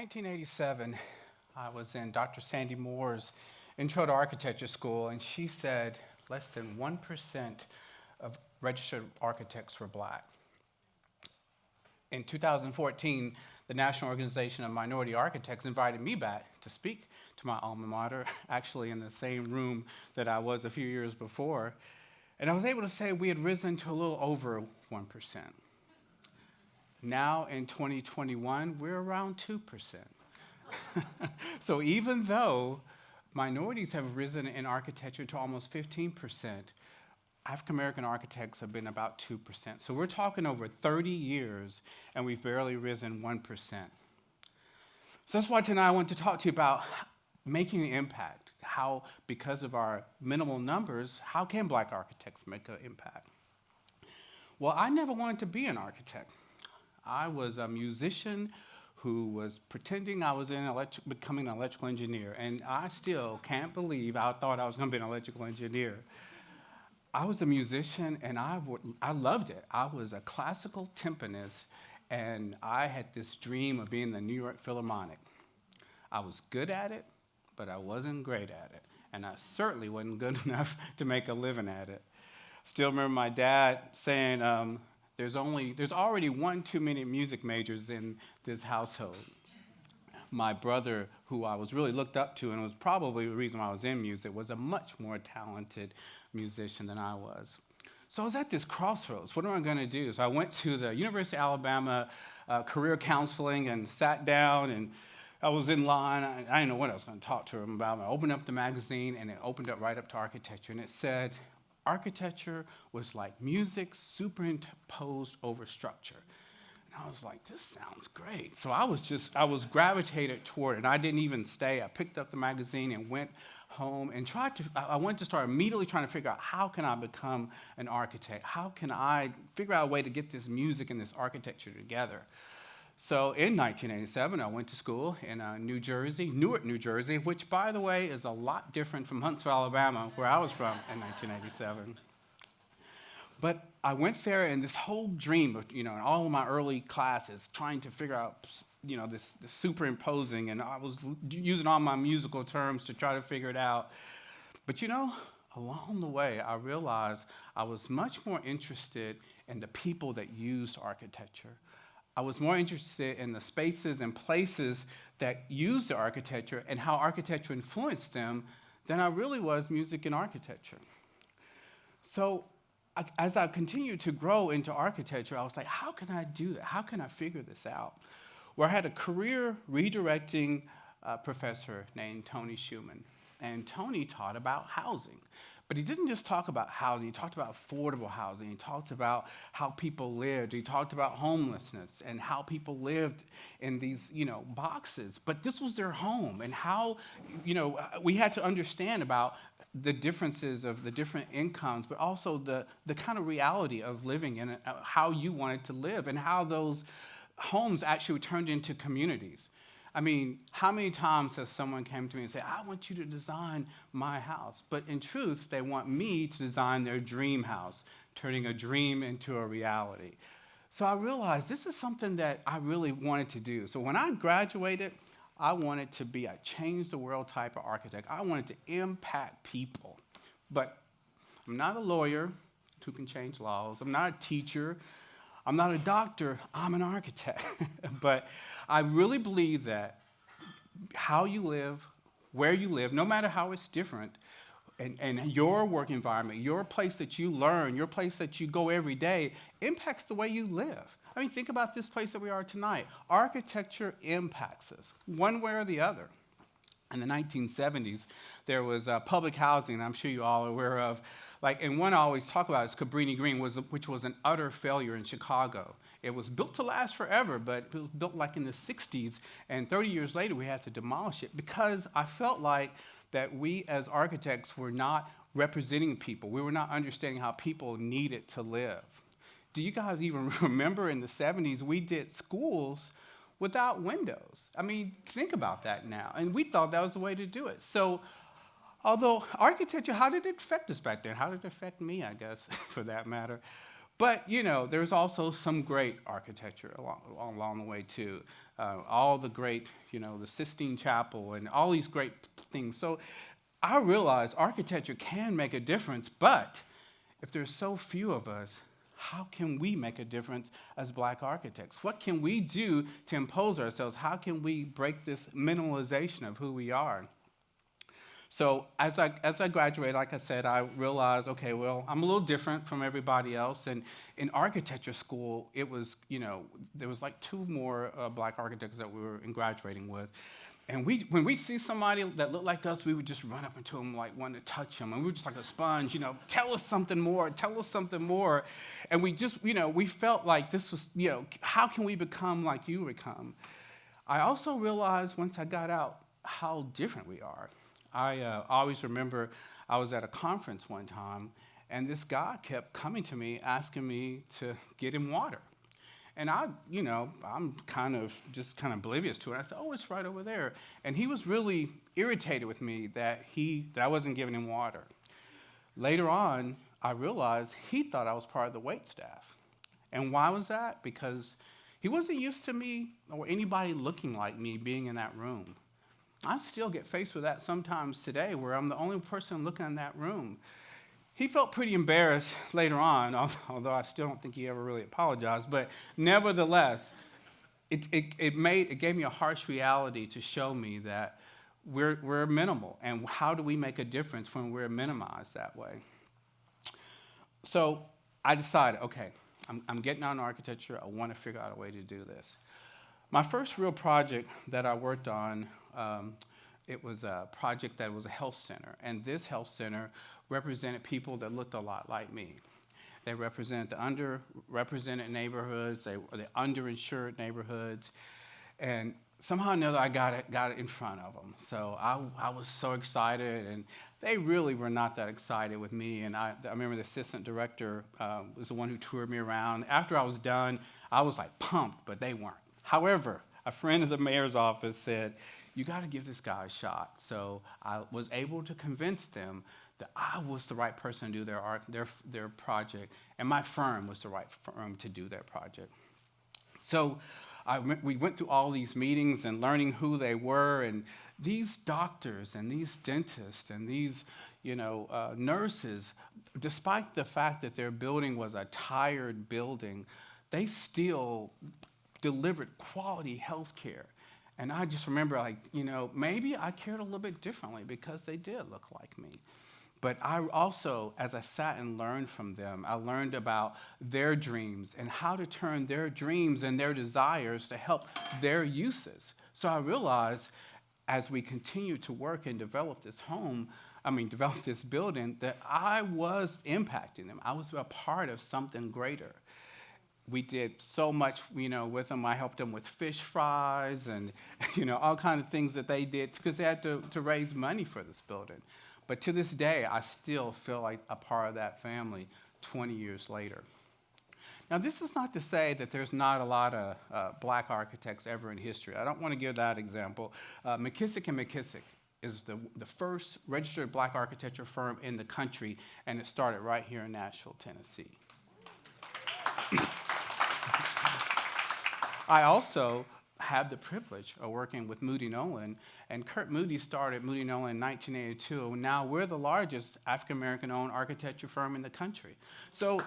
1987, I was in Dr. Sandy Moore's Intro to Architecture School, and she said less than 1% of registered architects were black. In 2014, the National Organization of Minority Architects invited me back to speak to my alma mater, actually in the same room that I was a few years before, and I was able to say we had risen to a little over 1%. Now in 2021, we're around 2%. So even though minorities have risen in architecture to almost 15%, African-American architects have been about 2%. So we're talking over 30 years, and we've barely risen 1%. So that's why tonight I want to talk to you about making an impact. How, because of our minimal numbers, how can black architects make an impact? Well, I never wanted to be an architect. I was a musician who was pretending I was becoming an electrical engineer, and I still can't believe I thought I was going to be an electrical engineer. I was a musician, and I loved it. I was a classical timpanist, and I had this dream of being the New York Philharmonic. I was good at it, but I wasn't great at it, and I certainly wasn't good enough to make a living at it. Still remember my dad saying, there's already one too many music majors in this household. My brother, who I was really looked up to and was probably the reason why I was in music, was a much more talented musician than I was. So I was at this crossroads. What am I going to do? So I went to the University of Alabama career counseling and sat down, and I was in line. I didn't know what I was going to talk to him about. I opened up the magazine, and it opened up right up to architecture, and it said, architecture was like music superimposed over structure. And I was like, this sounds great. So I was gravitated toward it, and I didn't even stay. I picked up the magazine and went home and I went to start immediately trying to figure out, how can I become an architect? How can I figure out a way to get this music and this architecture together? So in 1987, I went to school in Newark, New Jersey, which, by the way, is a lot different from Huntsville, Alabama, where I was from in 1987. But I went there, and this whole dream of, in all of my early classes, trying to figure out, this superimposing, and I was using all my musical terms to try to figure it out. But, along the way, I realized I was much more interested in the people that used architecture. I was more interested in the spaces and places that used the architecture and how architecture influenced them than I really was music and architecture. So as I continued to grow into architecture, I was like, how can I do that? How can I figure this out? Well, I had a career redirecting professor named Tony Schumann, and Tony taught about housing. But he didn't just talk about housing. He talked about affordable housing. He talked about how people lived. He talked about homelessness and how people lived in these, boxes. But this was their home, and how, we had to understand about the differences of the different incomes, but also the kind of reality of living in it, how you wanted to live, and how those homes actually turned into communities. I mean, how many times has someone came to me and said, I want you to design my house? But in truth, they want me to design their dream house, turning a dream into a reality. So I realized this is something that I really wanted to do. So when I graduated, I wanted to be a change the world type of architect. I wanted to impact people. But I'm not a lawyer who can change laws. I'm not a teacher. I'm not a doctor, I'm an architect. But I really believe that how you live, where you live, no matter how it's different, and your work environment, your place that you learn, your place that you go every day, impacts the way you live. I mean, think about this place that we are tonight. Architecture impacts us, one way or the other. In the 1970s, there was public housing, and I'm sure you all are aware of. And one I always talk about is Cabrini Green, which was an utter failure in Chicago. It was built to last forever, but it was built in the 60s, and 30 years later we had to demolish it because I felt like that we as architects were not representing people. We were not understanding how people needed to live. Do you guys even remember in the 70s we did schools without windows? I mean, think about that now. And we thought that was the way to do it. So although architecture, how did it affect us back then? How did it affect me, I guess, for that matter? But, there's also some great architecture along the way, too. All the great, the Sistine Chapel and all these great things. So I realize architecture can make a difference, but if there's so few of us, how can we make a difference as Black architects? What can we do to impose ourselves? How can we break this minimalization of who we are? So as I graduated, like I said, I realized, okay, well, I'm a little different from everybody else. And in architecture school, it was, there was like 2 more Black architects that we were graduating with. And when we see somebody that looked like us, we would just run up into them like wanting to touch them. And we were just like a sponge, tell us something more, tell us something more. And we just, we felt like this was, how can we become like you become? I also realized once I got out how different we are. I always remember I was at a conference one time, and this guy kept coming to me, asking me to get him water. And I'm kind of oblivious to it. I said, oh, it's right over there. And he was really irritated with me that I wasn't giving him water. Later on, I realized he thought I was part of the wait staff. And why was that? Because he wasn't used to me or anybody looking like me being in that room. I still get faced with that sometimes today, where I'm the only person looking in that room. He felt pretty embarrassed later on, although I still don't think he ever really apologized. But nevertheless, it gave me a harsh reality to show me that we're minimal, and how do we make a difference when we're minimized that way? So I decided, okay, I'm getting out in architecture. I want to figure out a way to do this. My first real project that I worked on, it was a project that was a health center. And this health center represented people that looked a lot like me. They represented the underrepresented neighborhoods, the underinsured neighborhoods. And somehow or another, I got it in front of them. So I was so excited, and they really were not that excited with me. And I remember the assistant director was the one who toured me around. After I was done, I was like pumped, but they weren't. However, a friend of the mayor's office said, you got to give this guy a shot. So I was able to convince them that I was the right person to do their project, and my firm was the right firm to do their project. So we went through all these meetings and learning who they were, and these doctors and these dentists and these nurses, despite the fact that their building was a tired building, they still delivered quality health care. And I just remember, maybe I cared a little bit differently because they did look like me. But I also, as I sat and learned from them, I learned about their dreams and how to turn their dreams and their desires to help their uses. So I realized as we continued to work and develop this building, that I was impacting them. I was a part of something greater. We did so much, with them. I helped them with fish fries and, all kinds of things that they did because they had to raise money for this building. But to this day, I still feel like a part of that family 20 years later. Now, this is not to say that there's not a lot of Black architects ever in history. I don't want to give that example. McKissick & McKissick is the first registered Black architecture firm in the country, and it started right here in Nashville, Tennessee. I also had the privilege of working with Moody Nolan, and Kurt Moody started Moody Nolan in 1982, and now we're the largest African-American-owned architecture firm in the country. So,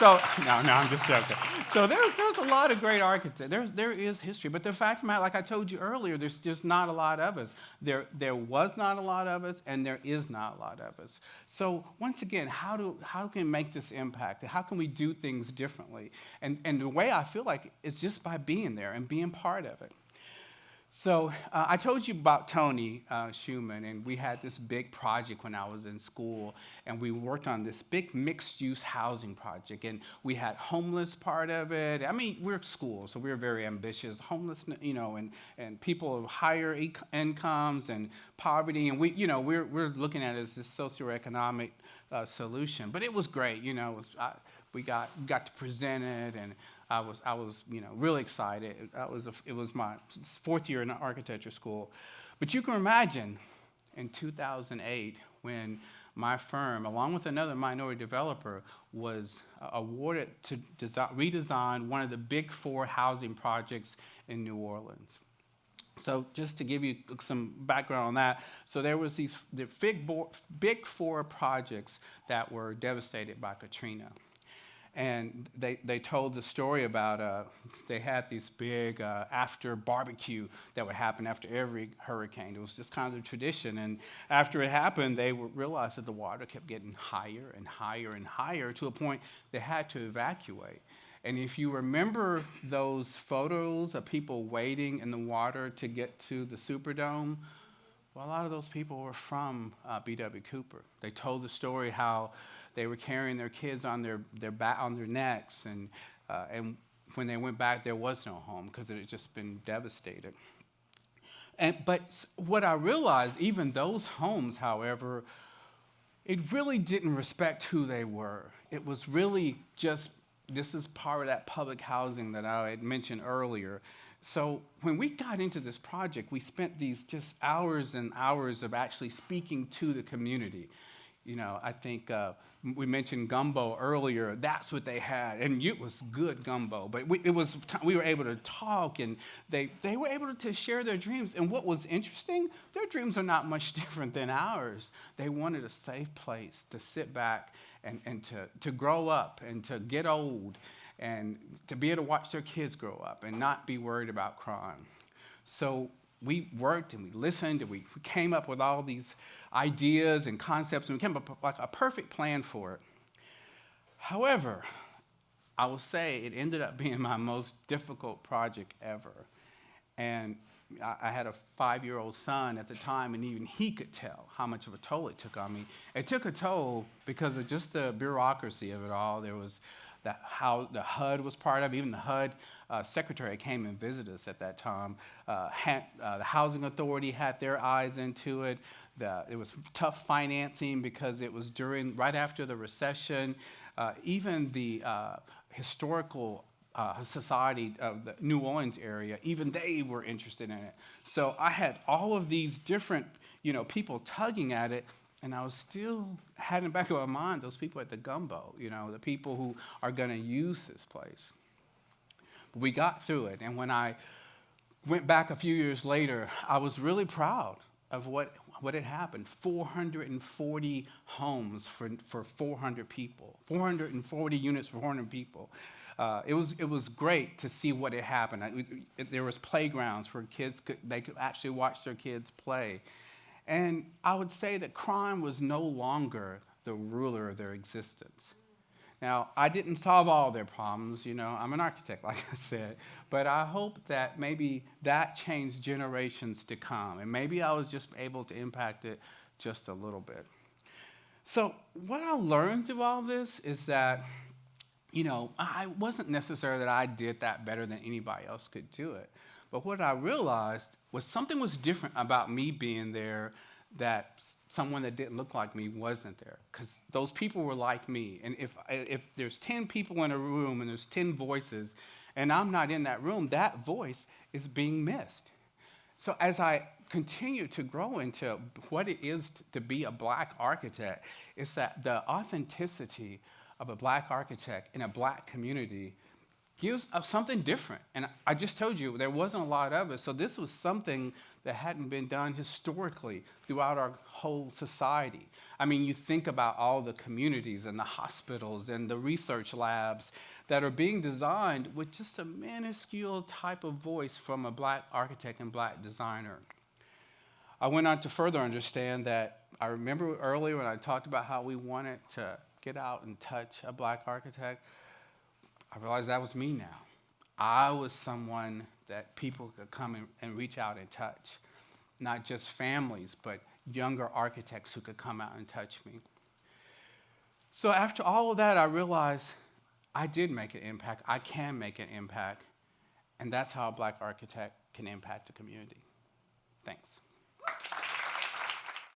I'm just joking. So there's a lot of great architects. There is history, but the fact of the matter, like I told you earlier, there's just not a lot of us. There was not a lot of us, and there is not a lot of us. So once again, how can we make this impact? How can we do things differently? And the way I feel like it's just by being there and being part of it. So I told you about Tony Schumann, and we had this big project when I was in school, and we worked on this big mixed-use housing project, and we had homeless part of it. I mean, we're at school, so we were very ambitious. Homeless, and people of higher incomes and poverty, and we're looking at it as this socioeconomic solution. But it was great, we got to present it, and I was really excited. It was my 4th year in architecture school. But you can imagine in 2008 when my firm, along with another minority developer, was awarded to redesign one of the big 4 housing projects in New Orleans. So just to give you some background on that, so there was the big 4 projects that were devastated by Katrina. And they told the story about, they had this big after barbecue that would happen after every hurricane. It was just kind of the tradition. And after it happened, they realized that the water kept getting higher and higher and higher to a point they had to evacuate. And if you remember those photos of people waiting in the water to get to the Superdome, well, a lot of those people were from B.W. Cooper. They told the story how they were carrying their kids on their necks, and when they went back, there was no home because it had just been devastated. But what I realized, even those homes, however, it really didn't respect who they were. It was really just, this is part of that public housing that I had mentioned earlier. So when we got into this project, we spent these just hours and hours of actually speaking to the community. You know, I think we mentioned gumbo earlier. That's what they had, and it was good gumbo. But we were able to talk, and they were able to share their dreams. And what was interesting, their dreams are not much different than ours. They wanted a safe place to sit back and to grow up and to get old and to be able to watch their kids grow up and not be worried about crime. So we worked and we listened and we came up with all these ideas and concepts, and we came up with like a perfect plan for it. However, I will say it ended up being my most difficult project ever. And I had a 5-year-old son at the time, and even he could tell how much of a toll it took on me. It took a toll because of just the bureaucracy of it all. There was how the HUD was part of it. Even the HUD secretary came and visited us at that time. The Housing Authority had their eyes into it. It was tough financing because it was right after the recession. Even the historical society of the New Orleans area, even they were interested in it. So I had all of these different, people tugging at it. And I was still had in the back of my mind those people at the gumbo, the people who are going to use this place. But we got through it. And when I went back a few years later, I was really proud of what had happened. 440 homes for 400 people, 440 units for 400 people. It was great to see what had happened. There was playgrounds where they could actually watch their kids play. And I would say that crime was no longer the ruler of their existence. Now, I didn't solve all their problems, I'm an architect, like I said, but I hope that maybe that changed generations to come, and maybe I was just able to impact it just a little bit. So what I learned through all this is that, I wasn't necessarily that I did that better than anybody else could do it. But what I realized was something was different about me being there that someone that didn't look like me wasn't there. Because those people were like me. And if there's 10 people in a room and there's 10 voices, and I'm not in that room, that voice is being missed. So as I continue to grow into what it is to be a Black architect, it's that the authenticity of a Black architect in a Black community gives us something different. And I just told you there wasn't a lot of it, so this was something that hadn't been done historically throughout our whole society. I mean, you think about all the communities and the hospitals and the research labs that are being designed with just a minuscule type of voice from a Black architect and Black designer. I went on to further understand that I remember earlier when I talked about how we wanted to get out and touch a Black architect. I realized that was me now. I was someone that people could come and reach out and touch. Not just families, but younger architects who could come out and touch me. So after all of that, I realized I did make an impact. I can make an impact. And that's how a Black architect can impact a community. Thanks.